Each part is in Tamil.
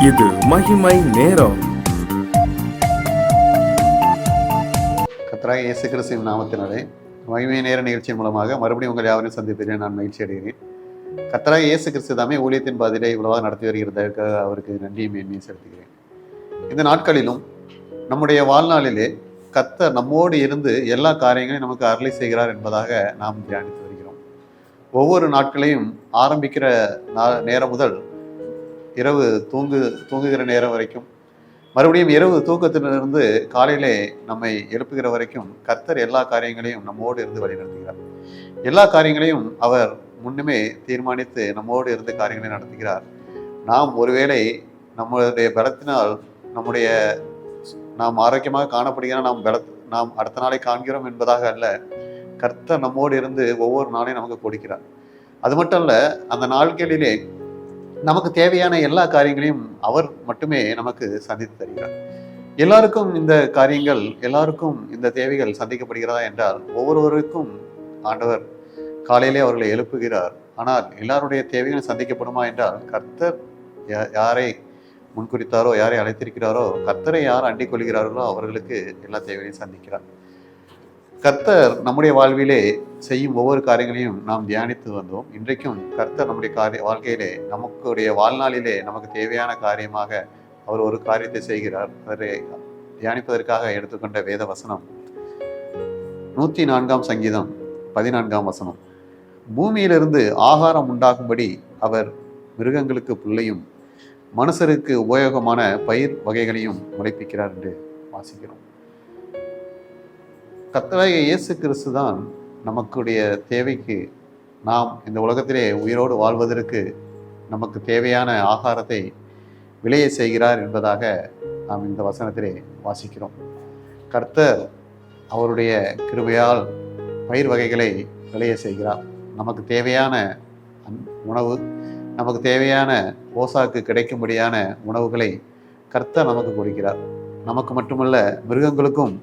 இது மகிமை நேரம். கர்த்தராகிய இயேசு கிறிஸ்துவின் நாமத்தினாலே மகிமை நேர நிகழ்ச்சியின் மூலமாக மறுபடியும் உங்கள் யாவரையும் சந்திப்பதிலே நான் மகிழ்ச்சி அடைகிறேன். கர்த்தராகிய இயேசு கிறிஸ்து தாமே ஊழியத்தின் பாதையிலே இவ்வளவாக நடத்தி வருகிறதற்காக அவருக்கு நன்றியும் மேன்மையும் செலுத்துகிறேன். இந்த நாட்களிலும் நம்முடைய வாழ்நாளிலே கர்த்தர் நம்மோடு இருந்து எல்லா காரியங்களையும் நமக்கு அருளை செய்கிறார் என்பதாக நாம் தியானித்து வருகிறோம். ஒவ்வொரு நாட்களையும் ஆரம்பிக்கிற நேரம் முதல் இரவு தூங்குகிற நேரம் வரைக்கும், மறுபடியும் இரவு தூக்கத்திலிருந்து காலையிலே நம்மை எழுப்புகிற வரைக்கும் கர்த்தர் எல்லா காரியங்களையும் நம்மோடு இருந்து வழிநடத்துகிறார். எல்லா காரியங்களையும் அவர் முன்னுமே தீர்மானித்து நம்மோடு இருந்து காரியங்களை நடத்துகிறார். நாம் ஒருவேளை நம்முடைய பலத்தினால் நாம் ஆரோக்கியமாக காணப்படுகிற நாம் அடுத்த நாளை காண்கிறோம் என்பதாக அல்ல, கர்த்தர் நம்மோடு இருந்து ஒவ்வொரு நாளையும் நமக்கு கொடுக்கிறார். அது மட்டும் அல்ல, அந்த நாட்களிலே நமக்கு தேவையான எல்லா காரியங்களையும் அவர் மட்டுமே நமக்கு சந்தித்து தருகிறார். எல்லாருக்கும் இந்த காரியங்கள், எல்லாருக்கும் இந்த தேவைகள் சந்திக்கப்படுகிறதா என்றால், ஒவ்வொருவருக்கும் ஆண்டவர் காலையிலே அவர்களை எழுப்புகிறார். ஆனால் எல்லாருடைய தேவைகளும் சந்திக்கப்படுமா என்றால், கர்த்தர் யாரை முன்குறித்தாரோ, யாரை அழைத்திருக்கிறாரோ, கர்த்தரை யார் அண்டிக் கொள்கிறார்களோ அவர்களுக்கு எல்லா தேவைகளையும் சந்திக்கிறார். கர்த்தர் நம்முடைய வாழ்விலே செய்யும் ஒவ்வொரு காரியங்களையும் நாம் தியானித்து வந்தோம். இன்றைக்கும் கர்த்தர் நம்முடைய வாழ்க்கையிலே, நமக்குடைய வாழ்நாளிலே நமக்கு தேவையான காரியமாக அவர் ஒரு காரியத்தை செய்கிறார். அதை தியானிப்பதற்காக எடுத்துக்கொண்ட வேத வசனம் 104 சங்கீதம் 14 வசனம். பூமியிலிருந்து ஆகாரம் உண்டாகும்படி அவர் மிருகங்களுக்கு புல்லையும் மனுஷருக்கு உபயோகமான பயிர் வகைகளையும் முளைப்பிக்கிறார் என்று வாசிக்கிறோம். கர்த்தராகிய இயேசு கிறிஸ்து தான் நமக்குடைய தேவைக்கு, நாம் இந்த உலகத்திலே உயிரோடு வாழ்வதற்கு நமக்கு தேவையான ஆகாரத்தை விளைய செய்கிறார் என்பதாக நாம் இந்த வசனத்திலே வாசிக்கிறோம். கர்த்தர் அவருடைய கிருபையால் பயிர் வகைகளை விளைய செய்கிறார். நமக்கு தேவையான உணவு, நமக்கு தேவையான போசாக்கு கிடைக்கும்படியான உணவுகளை கர்த்தர் நமக்கு கொடுக்கிறார். நமக்கு மட்டுமல்ல, மிருகங்களுக்கும்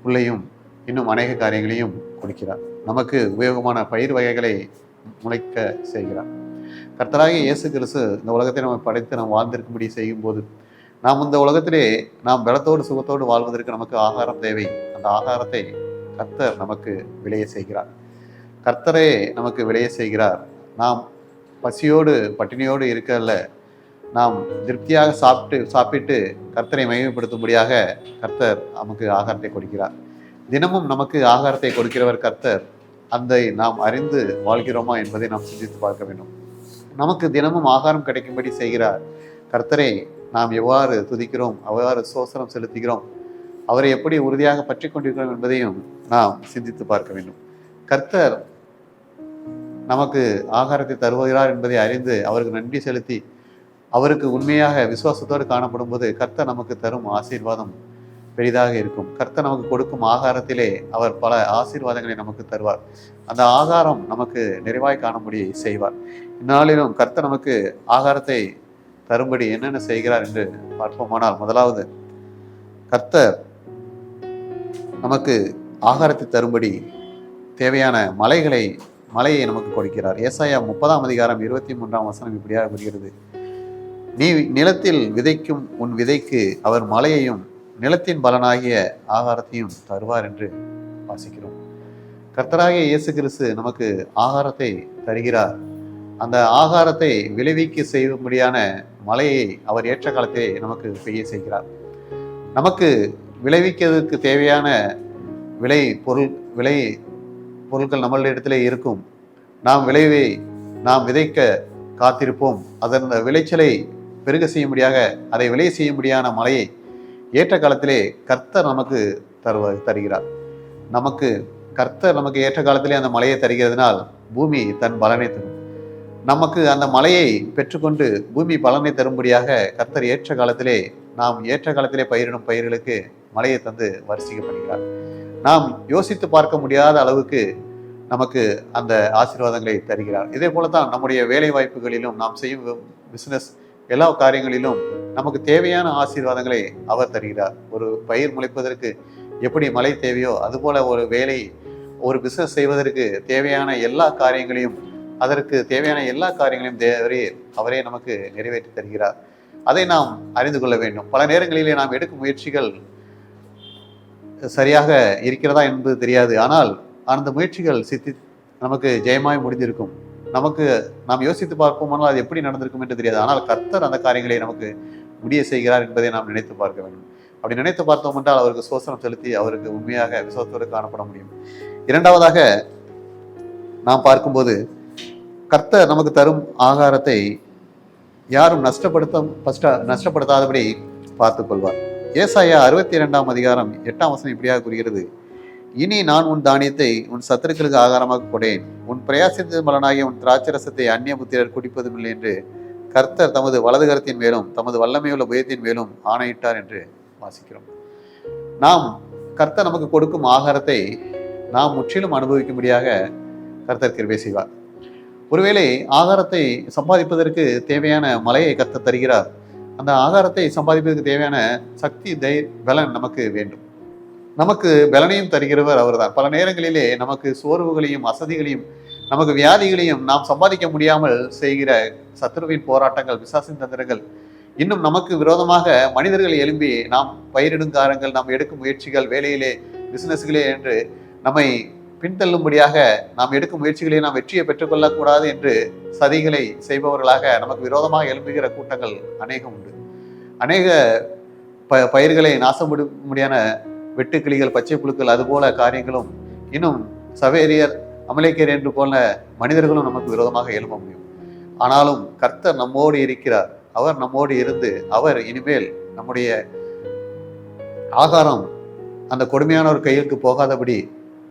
புல்லையும் இன்னும் அநேக காரியங்களையும் கொடுக்கிறார். நமக்கு உபயோகமான பயிர் வகைகளை முளைக்க செய்கிறார். கர்த்தராகிய இயேசு கிறிஸ்து இந்த உலகத்தை நம்ம படைத்து நாம் வாழ்ந்திருக்கும்படி செய்யும் போது, நாம் இந்த உலகத்திலே நாம் பலத்தோடு சுகத்தோடு வாழ்வதற்கு நமக்கு ஆகாரம் தேவை. அந்த ஆகாரத்தை கர்த்தர் நமக்கு விளைய செய்கிறார். கர்த்தரே நமக்கு விளைய செய்கிறார். நாம் பசியோடு பட்டினியோடு இருக்கல்ல, நாம் திருப்தியாக சாப்பிட்டு கர்த்தரை மகிமைப்படுத்தும்படியாக கர்த்தர் நமக்கு ஆகாரத்தை கொடுக்கிறார். தினமும் நமக்கு ஆகாரத்தை கொடுக்கிறவர் கர்த்தர். அதை நாம் அறிந்து வாழ்கிறோமா என்பதை நாம் சிந்தித்து பார்க்க வேண்டும். நமக்கு தினமும் ஆகாரம் கிடைக்கும்படி செய்கிறார் கர்த்தரை நாம் எவ்வாறு துதிக்கிறோம், எவ்வாறு சோசனம் செலுத்துகிறோம், அவரை எப்படி உறுதியாக பற்றி கொண்டிருக்கிறோம் என்பதையும் நாம் சிந்தித்து பார்க்க வேண்டும். கர்த்தர் நமக்கு ஆகாரத்தை தருகிறார் என்பதை அறிந்து அவருக்கு நன்றி செலுத்தி அவருக்கு உண்மையாக விசுவாசத்தோடு காணப்படும் போது கர்த்தர் நமக்கு தரும் ஆசீர்வாதம் பெரிதாக இருக்கும். கர்த்தர் நமக்கு கொடுக்கும் ஆகாரத்திலே அவர் பல ஆசீர்வாதங்களை நமக்கு தருவார். அந்த ஆகாரம் நமக்கு நிறைவாய் காணும்படி செய்வார். இந்நாளிலும் கர்த்தர் நமக்கு ஆகாரத்தை தரும்படி என்னென்ன செய்கிறார் என்று பார்ப்போமானால், முதலாவது, கர்த்தர் நமக்கு ஆகாரத்தை தரும்படி தேவையான மலையை நமக்கு கொடுக்கிறார். ஏசாயா 30 23 வசனம் இப்படியாக வருகிறது: நீ நிலத்தில் விதைக்கும் உன் விதைக்கு அவர் மலையையும் நிலத்தின் பலனாகிய ஆகாரத்தையும் தருவார் என்று வாசிக்கிறோம். கர்த்தராகிய இயேசு கிறிஸ்து நமக்கு ஆகாரத்தை தருகிறார். அந்த ஆகாரத்தை விளைவிக்க செய்யும்படியான மழையை அவர் ஏற்ற காலத்திலே நமக்கு பெய்ய செய்கிறார். நமக்கு விளைவிக்கிறதுக்கு தேவையான விளை பொருட்கள் நம்மளிடத்திலே இருக்கும். நாம் விதைக்க காத்திருப்போம். அதன் விளைச்சலை பெருக செய்யும்படியாக, அதை விளைய செய்யும்படியான மழையை ஏற்ற காலத்திலே கர்த்தர் நமக்கு தருகிறார். கர்த்தர் நமக்கு ஏற்ற காலத்திலே அந்த மழையை தருகிறதுனால் பூமி தன் பலனை தரும். நமக்கு அந்த மழையை பெற்றுக்கொண்டு பூமி பலனை தரும்படியாக கர்த்தர் ஏற்ற காலத்திலே பயிரிடும் பயிர்களுக்கு மழையை தந்து வரிசிக்கப்படுகிறார். நாம் யோசித்து பார்க்க முடியாத அளவுக்கு நமக்கு அந்த ஆசீர்வாதங்களை தருகிறார். இதே போலதான் நம்முடைய வேலை வாய்ப்புகளிலும், நாம் செய்யும் பிசினஸ் எல்லா காரியங்களிலும் நமக்கு தேவையான ஆசீர்வாதங்களை அவர் தருகிறார். ஒரு பயிர் முளைப்பதற்கு எப்படி மழை தேவையோ, அதுபோல ஒரு பிசினஸ் செய்வதற்கு தேவையான எல்லா காரியங்களையும், அதற்கு தேவையான எல்லா காரியங்களையும் அவரே நமக்கு நிறைவேற்றி தருகிறார். அதை நாம் அறிந்து கொள்ள வேண்டும். பல நேரங்களிலே நாம் எடுக்கும் முயற்சிகள் சரியாக இருக்கிறதா என்பது தெரியாது. ஆனால் அந்த முயற்சிகள் நமக்கு ஜெயமாய் முடிந்திருக்கும். நாம் யோசித்து பார்ப்போமானால் அது எப்படி நடந்திருக்கும் என்று தெரியாது. ஆனால் கர்த்தர் அந்த காரியங்களை நமக்கு முடிய செய்கிறார் என்பதை நாம் நினைத்து பார்க்க வேண்டும். அப்படி நினைத்து பார்த்தோம் என்றால் அவருக்கு சோசனம் செலுத்தி அவருக்கு உண்மையாக விசுவாசத்தோடு காணப்பட முடியும். இரண்டாவதாக நாம் பார்க்கும்போது கர்த்தர் நமக்கு தரும் ஆகாரத்தை யாரும் நஷ்டப்படுத்தாதபடி பார்த்துக் கொள்வார். ஏசாயா 62 அதிகாரம் 8 வசனம் இப்படியாக கூறுகிறது, இனி நான் உன் தானியத்தை உன் சத்துருக்களுக்கு ஆகாரமாக கொடேன், உன் பிரயாசத்தின் பலனாகிய உன் திராட்சரசத்தை அந்நிய புத்திரர் குடிப்பதும் இல்லை என்று கர்த்தர் தமது வலது கரத்தின் மேலும் தமது வல்லமையுள்ள புயத்தின் மேலும் ஆணையிட்டார் என்று வாசிக்கிறோம். நாம் கர்த்தர் நமக்கு கொடுக்கும் ஆகாரத்தை நாம் முற்றிலும் அனுபவிக்கும்படியாக கர்த்தர் கிருபை செய்வார். ஒருவேளை ஆகாரத்தை சம்பாதிப்பதற்கு தேவையான மலையை கர்த்தர் தருகிறார். அந்த ஆகாரத்தை சம்பாதிப்பதற்கு தேவையான சக்தி பலன் நமக்கு வேண்டும். நமக்கு பலனையும் தருகிறவர் அவர்தான். பல நேரங்களிலே நமக்கு சோர்வுகளையும் அசதிகளையும் நமக்கு வியாதிகளையும் நாம் சம்பாதிக்க முடியாமல் செய்கிற சத்துருவின் போராட்டங்கள், பிசாசின் தந்திரங்கள், இன்னும் நமக்கு விரோதமாக மனிதர்கள் எழும்பி நாம் பயிரிடும் காரங்கள், நாம் எடுக்கும் முயற்சிகள், வேலையிலே பிசினஸ்களே என்று நம்மை பின்தள்ளும்படியாக நாம் எடுக்கும் முயற்சிகளை நாம் வெற்றியை பெற்றுக்கொள்ளக்கூடாது என்று சதிகளை செய்பவர்களாக நமக்கு விரோதமாக எழும்புகிற கூட்டங்கள் அநேகம் உண்டு. அநேக பயிர்களை நாசப்படும்படியான வெட்டுக்கிளிகள், பச்சை புழுக்கள், அதுபோல காரியங்களும், இன்னும் சவேரியர், அமலேக்கியர் என்று போல மனிதர்களும் நமக்கு விரோதமாக எழும்ப முடியும். ஆனாலும் கர்த்தர் நம்மோடு இருக்கிறார். அவர் நம்மோடு இருந்து அவர் இனிமேல் நம்முடைய ஆகாரம் அந்த கொடுமையான ஒரு கையிற்கு போகாதபடி,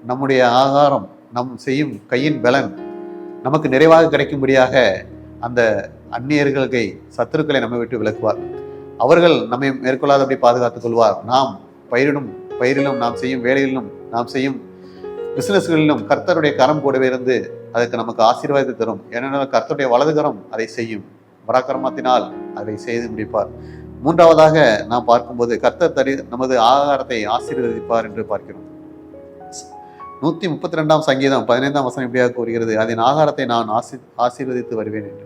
நம்முடைய ஆகாரம் நம் செய்யும் கையின் பலன் நமக்கு நிறைவாக கிடைக்கும்படியாக அந்த அந்நியர்களுக்கு சத்துருக்களை நம்மை விட்டு விலக்குவார். அவர்கள் நம்மை மேற்கொள்ளாதபடி பாதுகாத்துக் கொள்வார். நாம் பயிரிலும் நாம் செய்யும் வேலையிலும் நாம் செய்யும் பிசினஸ்களிலும் கர்த்தருடைய கரம் கூடவே இருந்து அதுக்கு நமக்கு ஆசீர்வாதத்தை தரும். ஏனென்றால் கர்த்தருடைய வலது கரம் அதை செய்யும். பராக்கிரமத்தினால் அதை செய்து முடிப்பார். மூன்றாவதாக நாம் பார்க்கும்போது கர்த்தர் நமது ஆகாரத்தை ஆசீர்வதிப்பார் என்று பார்க்கிறோம். 132 சங்கீதம் 15 வசனம் இப்படியாக கூறுகிறது, அதன் ஆகாரத்தை நான் ஆசீர்வதித்து வருவேன் என்று.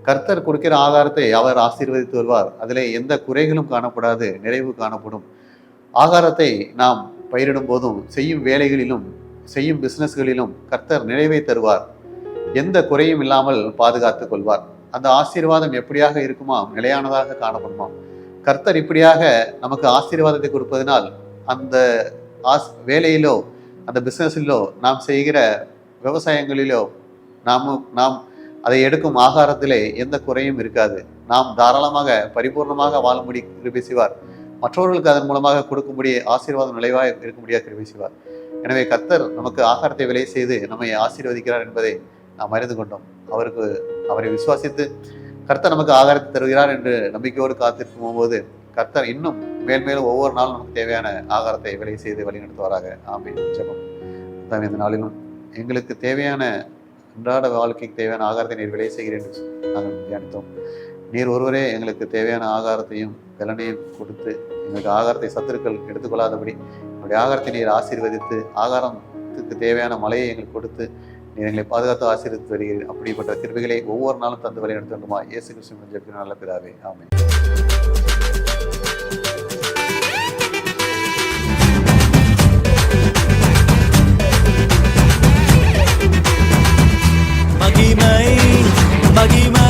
கர்த்தர் கொடுக்கிற ஆகாரத்தை அவர் ஆசீர்வதித்து வருவார். அதிலே எந்த குறைகளும் காணப்படாது, நிறைவு காணப்படும். ஆகாரத்தை நாம் பயிரிடும் போதும் செய்யும் வேலைகளிலும் செய்யும் பிசினஸ்களிலும் கர்த்தர் நிறைவை தருவார். எந்த குறையும் இல்லாமல் பாதுகாத்துக் கொள்வார். அந்த ஆசீர்வாதம் எப்படியாக இருக்குமாம், நிலையானதாக காணப்படுமாம். கர்த்தர் இப்படியாக நமக்கு ஆசீர்வாதத்தை கொடுப்பதனால் அந்த வேலையிலோ அந்த பிசினஸிலோ நாம் செய்கிற விவசாயங்களிலோ நாம் அதை எடுக்கும் ஆகாரத்திலே எந்த குறையும் இருக்காது. நாம் தாராளமாக பரிபூர்ணமாக வாழும்படி கிருபை செய்வார். மற்றவர்களுக்கு அதன் மூலமாக கொடுக்கும்படி ஆசீர்வாதம் நிலைவாக இருக்கும்படியாக கிருபை செய்வார். எனவே கர்த்தர் நமக்கு ஆகாரத்தை விலை செய்து நம்மை ஆசீர்வதிக்கிறார் என்பதை நாம் அறிந்து கொண்டோம். அவரை விசுவாசித்து கர்த்தர் நமக்கு ஆகாரத்தை தருகிறார் என்று நம்பிக்கையோடு காத்திருக்கும் போது கர்த்தர் இன்னும் மேல்மேலும் ஒவ்வொரு நாளும் நமக்கு தேவையான ஆகாரத்தை விலை செய்து வழிநடத்துவாராக. ஆமென். ஜெபம். இந்த நாளிலும் எங்களுக்கு தேவையான அன்றாட வாழ்க்கைக்கு தேவையான ஆகாரத்தை நீர் விலை செய்கிறேன் என்று நாங்கள் தியானித்தோம். நீர் ஒருவரே எங்களுக்கு தேவையான ஆகாரத்தையும் பலனையும் கொடுத்து எங்களுக்கு ஆகாரத்தை சத்துருக்கள் எடுத்துக்கொள்ளாதபடி என்னுடைய ஆகாரத்தை நீர் ஆசீர்வதித்து ஆகாரத்துக்கு தேவையான மழையை எங்களுக்கு கொடுத்து நீர் எங்களை பாதுகாத்து ஆசீர்வதித்து வருகிறீர். அப்படிப்பட்ட கிருபைகளை ஒவ்வொரு நாளும் தந்து வழி நடத்த வேண்டுமா? இயேசு கிறிஸ்துவின் ஜெபத்தின் நல்ல பிதாவே, ஆமென். மகிமை